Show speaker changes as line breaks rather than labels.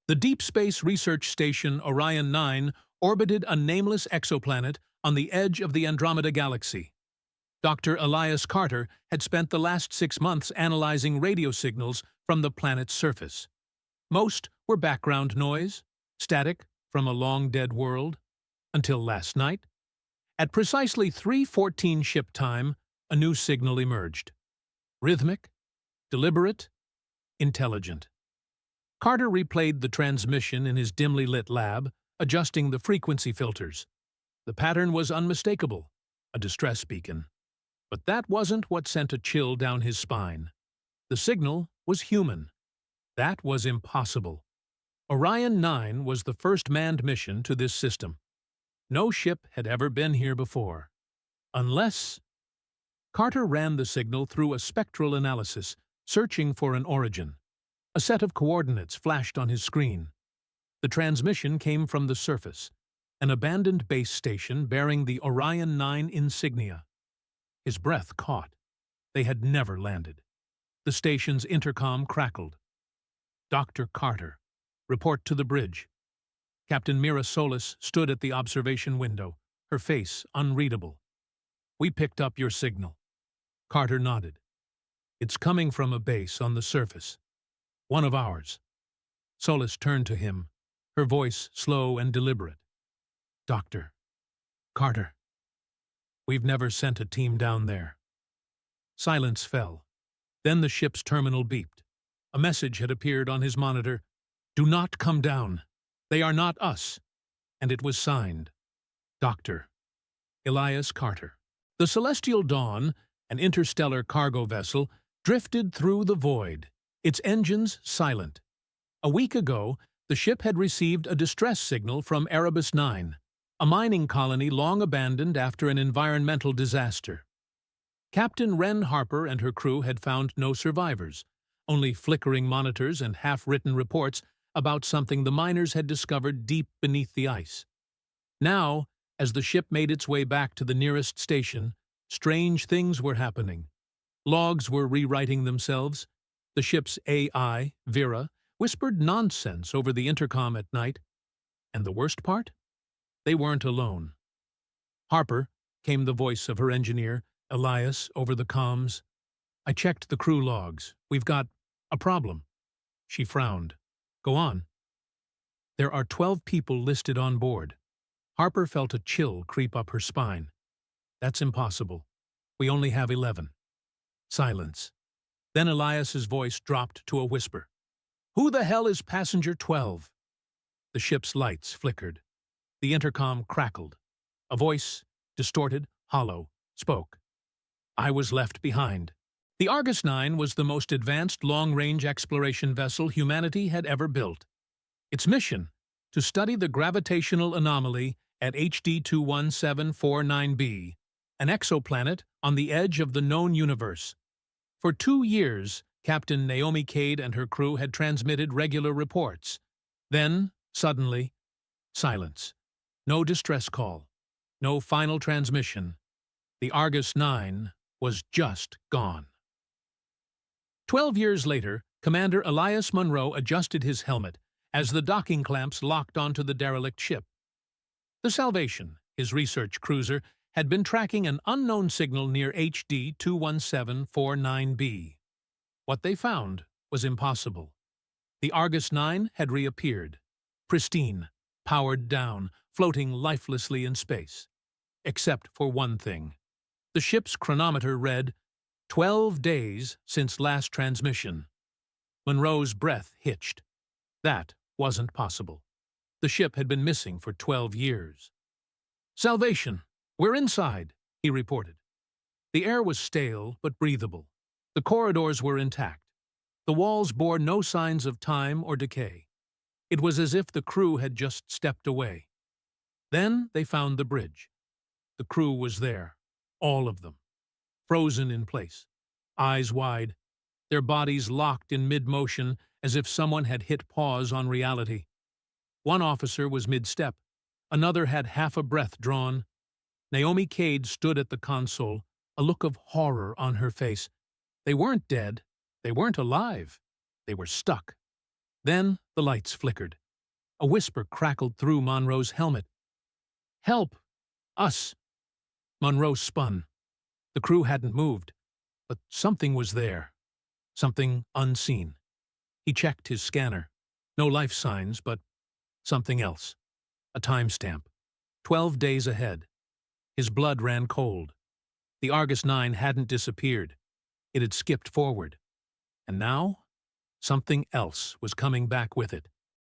The Deep Space Research Station Orion 9 orbited a nameless exoplanet on the edge of the Andromeda Galaxy. Dr. Elias Carter had spent the last 6 months analyzing radio signals from the planet's surface. Most were background noise, static from a long-dead world, until last night. At precisely 3:14 ship time, a new signal emerged. Rhythmic, deliberate, intelligent. Carter replayed the transmission in his dimly lit lab, adjusting the frequency filters. The pattern was unmistakable, a distress beacon. But that wasn't what sent a chill down his spine. The signal was human. That was impossible. Orion 9 was the first manned mission to this system. No ship had ever been here before. Unless... Carter ran the signal through a spectral analysis, searching for an origin. A set of coordinates flashed on his screen. The transmission came from the surface, an abandoned base station bearing the Orion 9 insignia. His breath caught. They had never landed. The station's intercom crackled. "Dr. Carter, report to the bridge." Captain Mira Solis stood at the observation window, her face unreadable. "We picked up your signal." Carter nodded. "It's coming from a base on the surface. One of ours." Solis turned to him, her voice slow and deliberate. "Dr. Carter, we've never sent a team down there." Silence fell. Then the ship's terminal beeped. A message had appeared on his monitor. "Do not come down. They are not us." And it was signed, Dr. Elias Carter. The Celestial Dawn, an interstellar cargo vessel, drifted through the void, its engines silent. A week ago, the ship had received a distress signal from Erebus 9, a mining colony long abandoned after an environmental disaster. Captain Wren Harper and her crew had found no survivors, only flickering monitors and half-written reports about something the miners had discovered deep beneath the ice. Now, as the ship made its way back to the nearest station, strange things were happening. Logs were rewriting themselves. The ship's AI, Vera, whispered nonsense over the intercom at night. And the worst part? They weren't alone. "Harper," came the voice of her engineer, Elias, over the comms. "I checked the crew logs. We've got a problem." She frowned. "Go on." "There are 12 people listed on board." Harper felt a chill creep up her spine. "That's impossible. We only have 11. Silence. Then Elias's voice dropped to a whisper. "Who the hell is passenger 12? The ship's lights flickered. The intercom crackled. A voice, distorted, hollow, spoke. "I was left behind." The Argus 9 was the most advanced long-range exploration vessel humanity had ever built. Its mission, to study the gravitational anomaly at HD 21749b, an exoplanet on the edge of the known universe. For 2 years, Captain Naomi Cade and her crew had transmitted regular reports. Then, suddenly, silence. No distress call. No final transmission. The Argus 9 was just gone. 12 years later, Commander Elias Munro adjusted his helmet as the docking clamps locked onto the derelict ship. The Salvation, his research cruiser, had been tracking an unknown signal near HD 21749b. What they found was impossible. The Argus 9 had reappeared, pristine, powered down, floating lifelessly in space. Except for one thing. The ship's chronometer read 12 days since last transmission. Monroe's breath hitched. That wasn't possible. The ship had been missing for 12 years. "Salvation, we're inside," he reported. The air was stale but breathable. The corridors were intact. The walls bore no signs of time or decay. It was as if the crew had just stepped away. Then they found the bridge. The crew was there, all of them, frozen in place, eyes wide, their bodies locked in mid-motion as if someone had hit pause on reality. One officer was mid-step, another had half a breath drawn. Naomi Cade stood at the console, a look of horror on her face. They weren't dead, they weren't alive, they were stuck. Then the lights flickered. A whisper crackled through Monroe's helmet. "Help! Us!" Monroe spun. The crew hadn't moved, but something was there. Something unseen. He checked his scanner. No life signs, but something else. A timestamp. 12 days ahead. His blood ran cold. The Argus 9 hadn't disappeared. It had skipped forward. And now, something else was coming back with it.